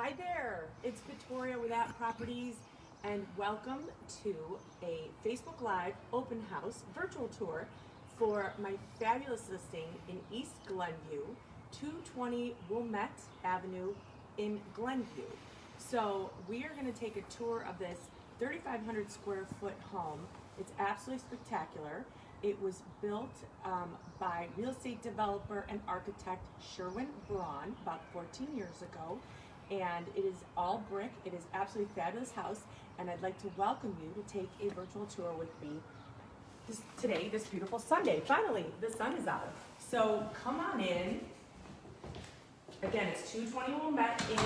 Hi there, it's Victoria with At Properties, and welcome to a Facebook Live open house virtual tour for my fabulous listing in East Glenview, 220 Wilmette Avenue in Glenview. So we are going to take a tour of this 3,500 square foot home. It's absolutely spectacular. It was built by real estate developer and architect Sherwin Braun about 14 years ago. And it is all brick. It is absolutely fabulous house, and I'd like to welcome you to take a virtual tour with me today, this beautiful Sunday. Finally, the sun is out. So come on in. Again, it's 220 Wilmette in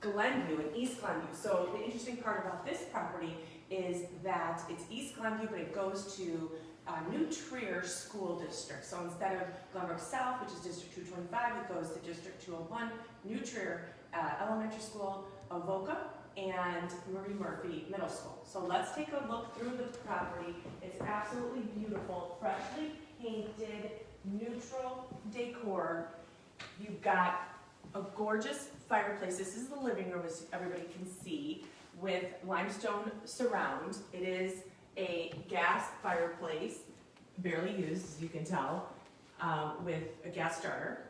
Glenview, in East Glenview. So the interesting part about this property is that it's East Glenview, but it goes to New Trier School District. So instead of Glenbrook South, which is District 225, it goes to District 201, New Trier Elementary School, Avoca, and Marie Murphy Middle School. So let's take a look through the property. It's absolutely beautiful, freshly painted, neutral decor. You've got a gorgeous fireplace. This is the living room, as everybody can see, with limestone surround. It is a gas fireplace, barely used, as you can tell, with a gas starter.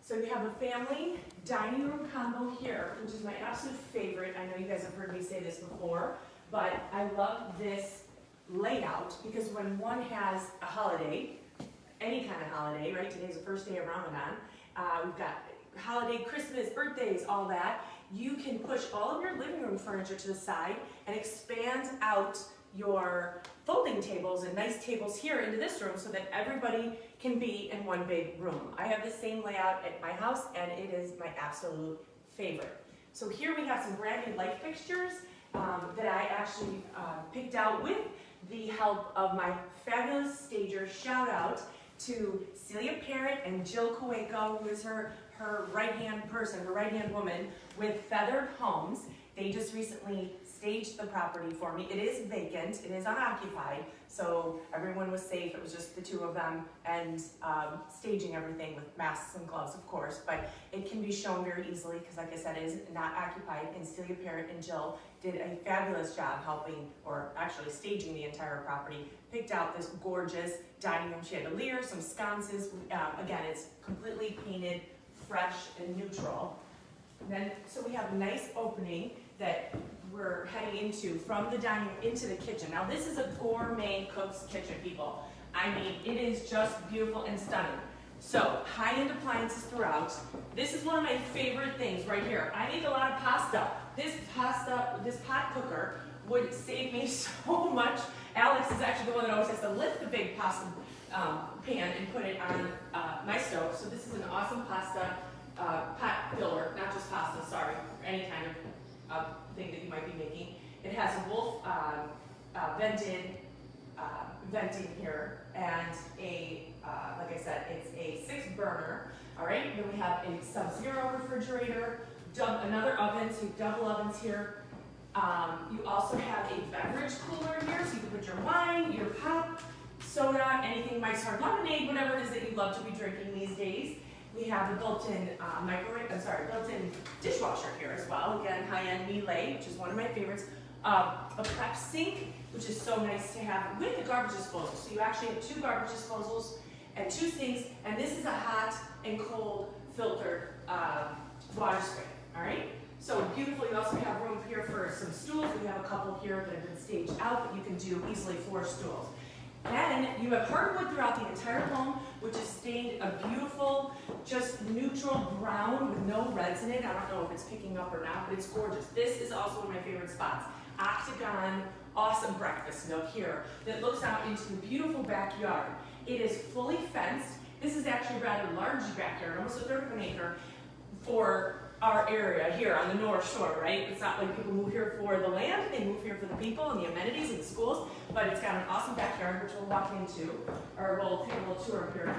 So you have a family dining room combo here, which is my absolute favorite. I know you guys have heard me say this before, but I love this layout because when one has a holiday, any kind of holiday, right? Today's the first day of Ramadan. We've got holiday, Christmas, birthdays, all that. You can push all of your living room furniture to the side and expand out your folding tables and nice tables here into this room so that everybody can be in one big room. I have the same layout at my house, and it is my absolute favorite. So here we have some brand new light fixtures that I actually picked out with the help of my fabulous stagers. Shout out to Celia Parrott and Jill Cueco, who is her right-hand person, her right-hand woman with Feathered Homes. They just recently staged the property for me. It is vacant, it is unoccupied, so everyone was safe. It was just the two of them and staging everything with masks and gloves, of course, but it can be shown very easily because, like I said, it is not occupied, and Celia Parrott and Jill did a fabulous job helping, or actually staging the entire property. Picked out this gorgeous dining room chandelier, some sconces. Again, it's completely painted, fresh and neutral. Then, so we have a nice opening that we're heading into from the dining room into the kitchen. Now this is a gourmet cook's kitchen, people. I mean, it is just beautiful and stunning. So, high-end appliances throughout. This is one of my favorite things right here. I make a lot of pasta. This pot cooker would save me so much. Alex is actually the one that always has to lift the big pasta pan and put it on my stove. So this is an awesome pasta pot filler, not just pasta, sorry, or any kind of thing that you might be making. It has a wolf venting here, and like I said, it's a 6-burner. All right, then we have a sub-zero refrigerator, another oven, so you have double ovens here. You also have a beverage cooler in here, so you can put your wine, your pop, soda, anything, Mike's Hard Lemonade, whatever it is that you love to be drinking these days. We have a built-in built-in dishwasher here as well. Again, high-end Miele, which is one of my favorites. A prep sink, which is so nice to have with a garbage disposal. So you actually have 2 garbage disposals and 2 sinks, and this is a hot and cold filtered water spray. All right. So beautiful. You also have room here for some stools. We have a couple here that have been staged out, but you can do easily 4 stools. Then you have hardwood throughout the entire home, which is stained a beautiful, just neutral brown with no reds in it. I don't know if it's picking up or not, but it's gorgeous. This is also one of my favorite spots. Octagon, awesome breakfast nook here that looks out into the beautiful backyard. It is fully fenced. This is actually a rather large backyard, almost a third of an acre for our area here on the North Shore, right? It's not like people move here for the land, they move here for the people and the amenities and the schools, but it's got an awesome backyard, which we'll walk into, or we'll take a little tour up here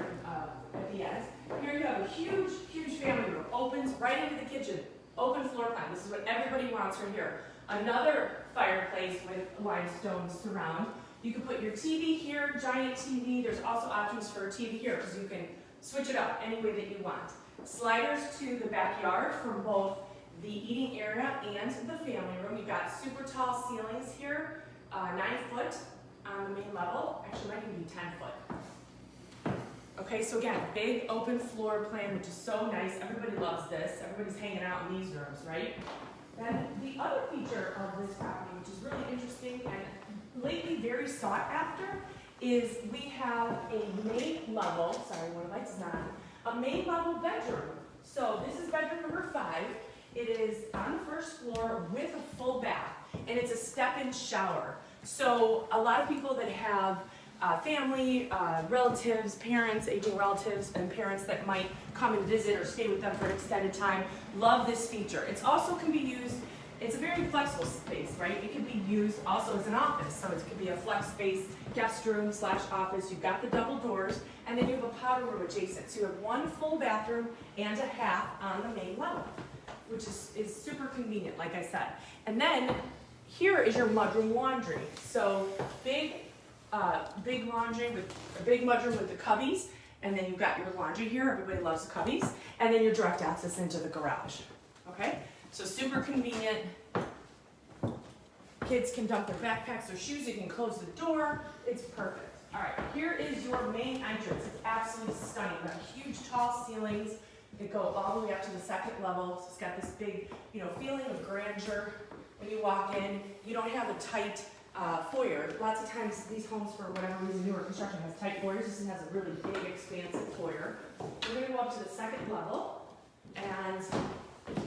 at the end. Here you have a huge, huge family room, opens right into the kitchen, open floor plan. This is what everybody wants right here. Another fireplace with limestone surround. You can put your TV here, giant TV. There's also options for a TV here because you can switch it up any way that you want. Sliders to the backyard from both the eating area and the family room. You've got super tall ceilings here, 9 foot on the main level. Actually, might even be 10 foot. Okay, so again, big open floor plan, which is so nice. Everybody loves this. Everybody's hanging out in these rooms, right? Then the other feature of this property, which is really interesting and lately very sought after, is we have a main level, sorry, one of the lights is not on, a main level bedroom. So this is bedroom number 5. It is on the first floor with a full bath, and it's a step-in shower. So a lot of people that have family, relatives, parents, aging relatives, and parents that might come and visit or stay with them for an extended time love this feature. It also can be used, it's a very flexible space, right? It can be used also as an office. So it could be a flex space, guest room / office. You've got the double doors, and then you have a powder room adjacent. So you have one full bathroom and a half on the main level, which is super convenient, like I said. And then here is your mudroom laundry. So big laundry with a big mudroom with the cubbies, and then you've got your laundry here. Everybody loves the cubbies, and then your direct access into the garage. Okay, so super convenient. Kids can dump their backpacks or shoes. You can close the door. It's perfect. All right, here is your main entrance. It's absolutely stunning. You've got huge, tall ceilings that go all the way up to the second level. So it's got this big, feeling of grandeur when you walk in. You don't have a tight foyer. Lots of times these homes, for whatever reason, newer construction has tight foyers. This one has a really big, expansive foyer. We're going to go up to the second level and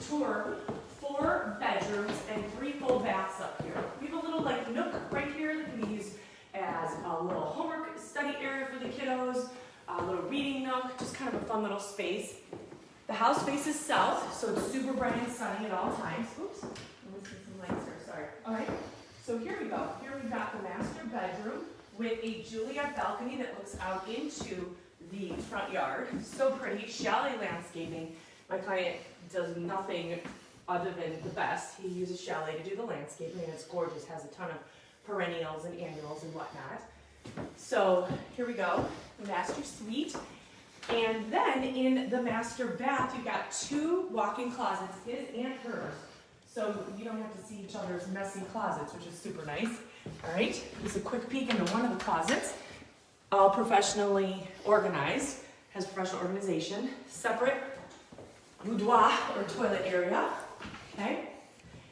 tour 4 bedrooms and 3 full baths up here. We have a little nook right here that can be used as a little homework study area for the kiddos, a little reading nook, just kind of a fun little space. The house faces south, so it's super bright and sunny at all times. Oops, I'm missing some lights here, sorry. All right, so here we go. Here we've got the master bedroom with a Juliet balcony that looks out into the front yard. So pretty, chalet landscaping. My client does nothing other than the best. He uses chalet to do the landscaping, and it's gorgeous. Has a ton of perennials and annuals and whatnot. So here we go, the master suite. And then in the master bath, you've got 2 walk-in closets, his and hers. So you don't have to see each other's messy closets, which is super nice. All right, here's a quick peek into one of the closets. All professionally organized, has professional organization. Separate boudoir or toilet area, okay?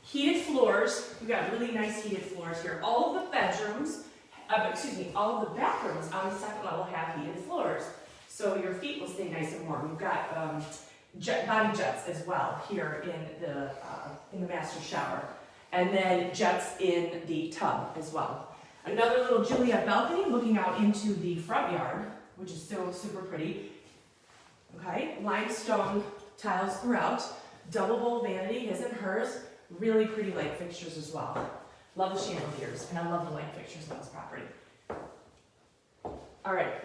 Heated floors, we've got really nice heated floors here. All of the bedrooms, all of the bathrooms on the second level have heated floors. So your feet will stay nice and warm. We've got body jets as well here in the master shower. And then jets in the tub as well. Another little Juliet balcony looking out into the front yard, which is so super pretty. Okay, limestone tiles throughout. Double bowl vanity, his and hers. Really pretty light fixtures as well. Love the chandeliers, and I love the light fixtures on this property. All right.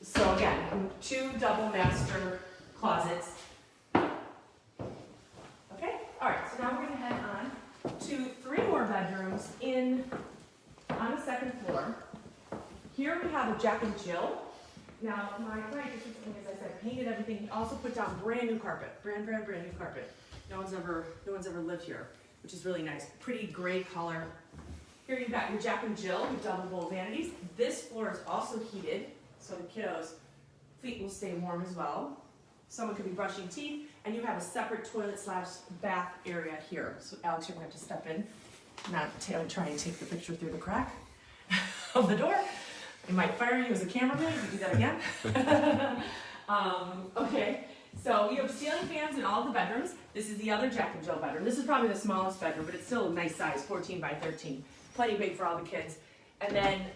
So again, 2 double master closets. Okay, all right, so now we're gonna head on to 3 more bedrooms on the second floor. Here we have a Jack and Jill. Now, my client just recently, as I said, painted everything. He also put down brand new carpet, brand new carpet. No one's ever lived here, which is really nice. Pretty gray color. Here you've got your Jack and Jill with double bowl vanities. This floor is also heated, so the kiddos' feet will stay warm as well. Someone could be brushing teeth, and you have a separate toilet / bath area here. So Alex, you're gonna have to step in, not try and take the picture through the crack of the door. They might fire you as a cameraman if you do that again. Okay, so you have ceiling fans in all the bedrooms. This is the other Jack and Jill bedroom. This is probably the smallest bedroom, but it's still a nice size, 14 by 13. Plenty big for all the kids. And then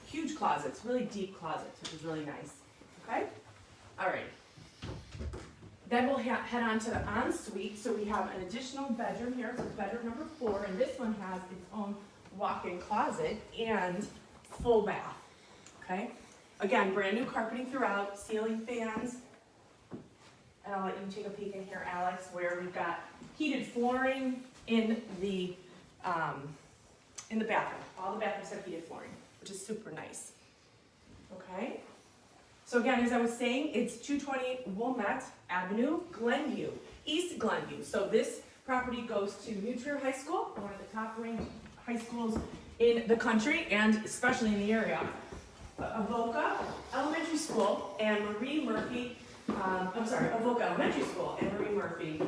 huge closets, really deep closets, which is really nice. Okay? All right. Then we'll head on to the ensuite. So we have an additional bedroom here. So it's bedroom number 4, and this one has its own walk-in closet and full bath. Okay? Again, brand new carpeting throughout, ceiling fans. And I'll let you take a peek in here, Alex, where we've got heated flooring in the bathroom. All the bathrooms have heated flooring, which is super nice. Okay? So again, as I was saying, it's 220 Wilmette Avenue, Glenview East Glenview. So this property goes to New Trier High School, one of the top ranked high schools in the country and especially in the area. Avoca Elementary School and Marie Murphy, Avoca Elementary School and Marie Murphy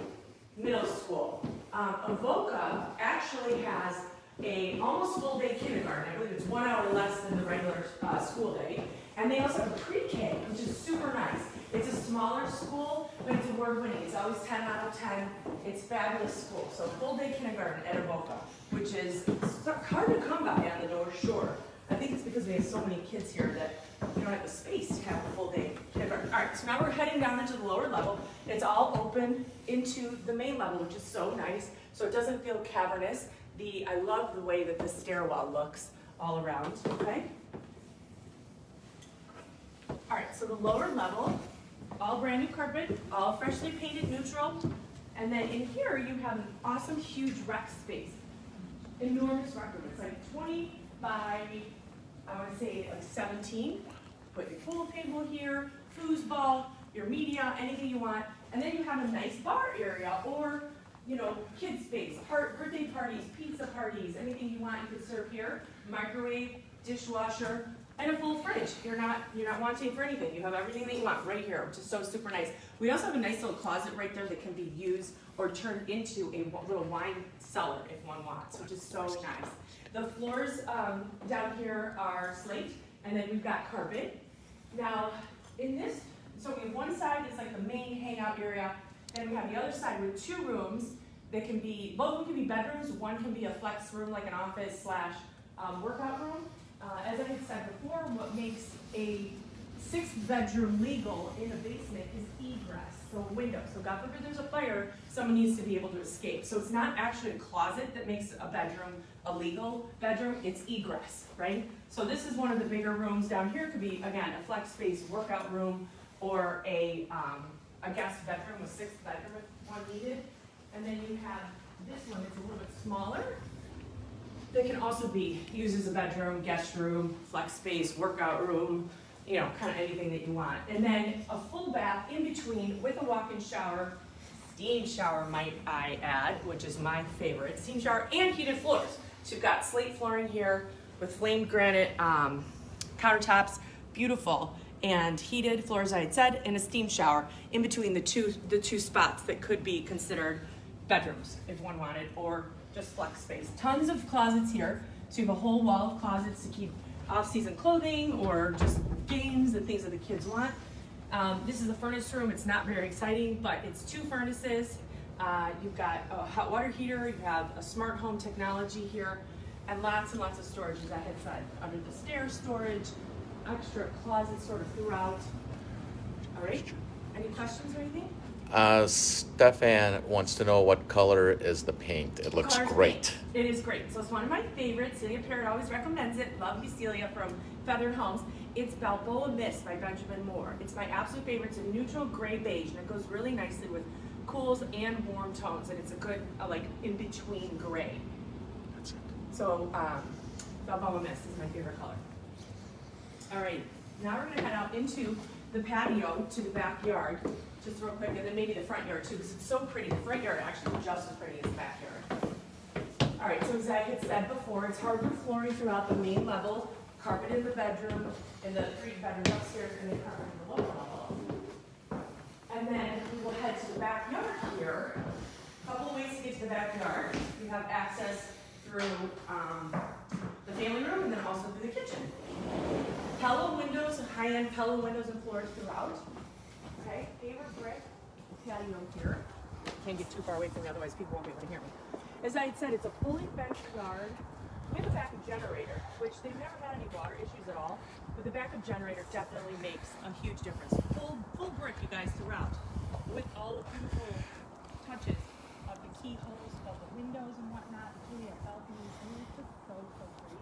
Middle School. Avoca actually has a almost full day kindergarten. I believe it's 1 hour less than the regular school day. And they also have a pre-K, which is super nice. It's a smaller school, but it's award-winning. It's always 10 out of 10. It's a fabulous school. So full day kindergarten at Avoca, which is hard to come by on the North Shore. I think it's because we have so many kids here that we don't have the space to have a full day kindergarten. All right, so now we're heading down into the lower level. It's all open into the main level, which is so nice. So it doesn't feel cavernous. I love the way that the stairwell looks all around, okay? All right, so the lower level, all brand new carpet, all freshly painted neutral. And then in here, you have an awesome, huge rec space. Enormous rec room. It's like 20 by, I want to say like 17. Put your pool table here, foosball, your media, anything you want. And then you have a nice bar area or, you know, kids space, birthday parties, pizza parties, anything you want you can serve here. Microwave, dishwasher, and a full fridge. You're not wanting for anything. You have everything that you want right here, which is so super nice. We also have a nice little closet right there that can be used or turned into a little wine cellar if one wants, which is so nice. The floors down here are slate, and then we've got carpet. Now, in this, so we have one side is like the main hangout area, and we have the other side with 2 rooms that can be, both of them can be bedrooms, one can be a flex room like an office / workout room. As I had said before, what makes a 6-bedroom legal in a basement is egress, so a window. So God forbid there's a fire, someone needs to be able to escape. So it's not actually a closet that makes a bedroom a legal bedroom, it's egress, right? So this is one of the bigger rooms. Down here could be, again, a flex space workout room or a guest bedroom, a 6th bedroom if one needed. And then you have this one that's a little bit smaller. That can also be used as a bedroom, guest room, flex space, workout room, you know, kind of anything that you want. And then a full bath in between with a walk-in shower, steam shower might I add, which is my favorite, steam shower and heated floors. So you've got slate flooring here with flamed granite countertops, beautiful, and heated floors, I had said, and a steam shower in between the two spots that could be considered bedrooms if one wanted, or just flex space. Tons of closets here. So you have a whole wall of closets to keep off-season clothing or just games and things that the kids want. This is a furnace room. It's not very exciting, but it's 2 furnaces. You've got a hot water heater. You have a smart home technology here, and lots of storage, as I had said. Under the stairs storage, extra closets sort of throughout. All right, any questions or anything? Stefan wants to know what color is the paint. It looks great. It is great. So it's one of my favorites. Celia Parrott always recommends it. Love you, Celia, from Feathered Homes. It's Balboa Mist by Benjamin Moore. It's my absolute favorite. It's a neutral gray beige, and it goes really nicely with cools and warm tones, and it's a good, like, in-between gray. That's it. So Balboa Mist is my favorite color. All right, now we're gonna head out into the patio to the backyard, just real quick, and then maybe the front yard too, because it's so pretty. The front yard actually is just as pretty as the backyard. All right, so as I had said before, it's hardwood flooring throughout the main level, carpet in the bedroom, in the 3 bedrooms upstairs, and then carpet in the lower level. And then we will head to the backyard here. A couple of ways to get to the backyard. We have access through the family room and then also through the kitchen. Pello windows, high-end Pello windows and floors throughout. Okay, paver brick patio here. Can't get too far away from me, otherwise people won't be able to hear me. As I had said, it's a fully fenced yard with a backup generator, which they've never had any water issues at all, but the backup generator definitely makes a huge difference. Full brick, you guys, throughout, with all the beautiful touches of the keyholes, of the windows and whatnot, including balconies. I mean, it's just so pretty.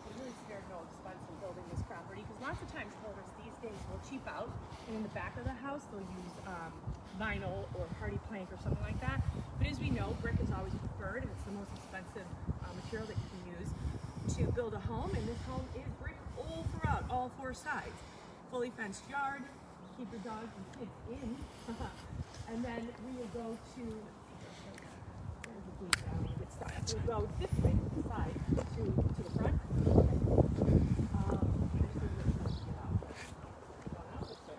They really spared no expense in building this property, because lots of times builders these days will cheap out, and in the back of the house they'll use vinyl or hardy plank or something like that. But as we know, brick is always preferred, and it's the most expensive material that you can use to build a home, and this home is brick all throughout, all 4 sides. Fully fenced yard, keep your dogs and kids in. And then we will go to, there's the gate down, good style. We'll go this way, to the side, to the front.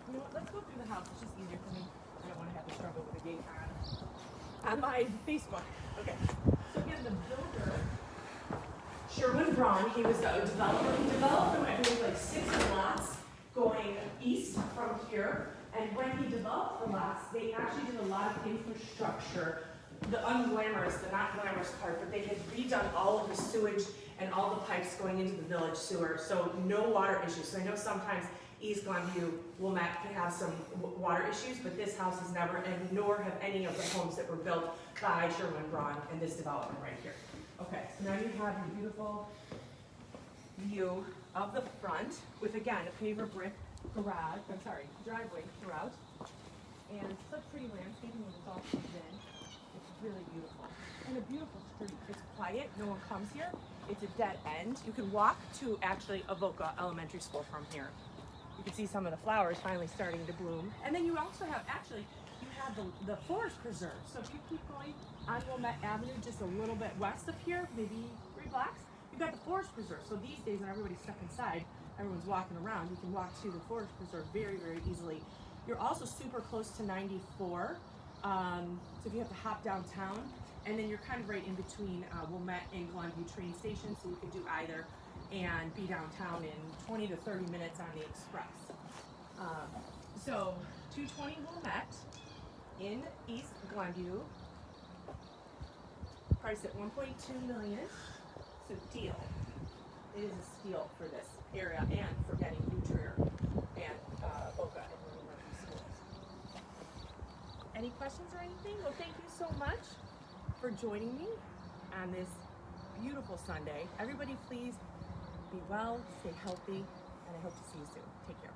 You know what, let's go through the house, it's just easier for me. I don't want to have to struggle with the gate on my Facebook. Okay, so again, the builder, Sherwin Braun, he was a developer. He developed them, I believe, like 6 lots going east from here. And when he developed the lots, they actually did a lot of infrastructure, the unglamorous, the not glamorous part, but they had redone all of the sewage and all the pipes going into the village sewer, so no water issues. So I know sometimes East Glenview, Wilmette can have some water issues, but this house has never, and nor have any of the homes that were built by Sherwin Braun in this development right here. Okay, so now you have your beautiful view of the front with, again, a paver brick driveway throughout. And such pretty landscaping when it's all comes in. It's really beautiful. And a beautiful street. It's quiet, no one comes here. It's a dead end. You can walk to actually Avoca Elementary School from here. You can see some of the flowers finally starting to bloom. And then you also have, you have the forest preserve. So if you keep going on Wilmette Avenue just a little bit west of here, maybe 3 blocks, you've got the forest preserve. So these days when everybody's stuck inside, everyone's walking around, you can walk to the forest preserve very, very easily. You're also super close to 94, so if you have to hop downtown, and then you're kind of right in between Wilmette and Glenview train stations, so you could do either and be downtown in 20 to 30 minutes on the express. So 220 Wilmette in East Glenview, priced at $1.2 million, so deal. It is a steal for this area and for getting Nutria and Avoca and Wilmette schools. Any questions or anything? Well, thank you so much for joining me on this beautiful Sunday. Everybody please be well, stay healthy, and I hope to see you soon. Take care.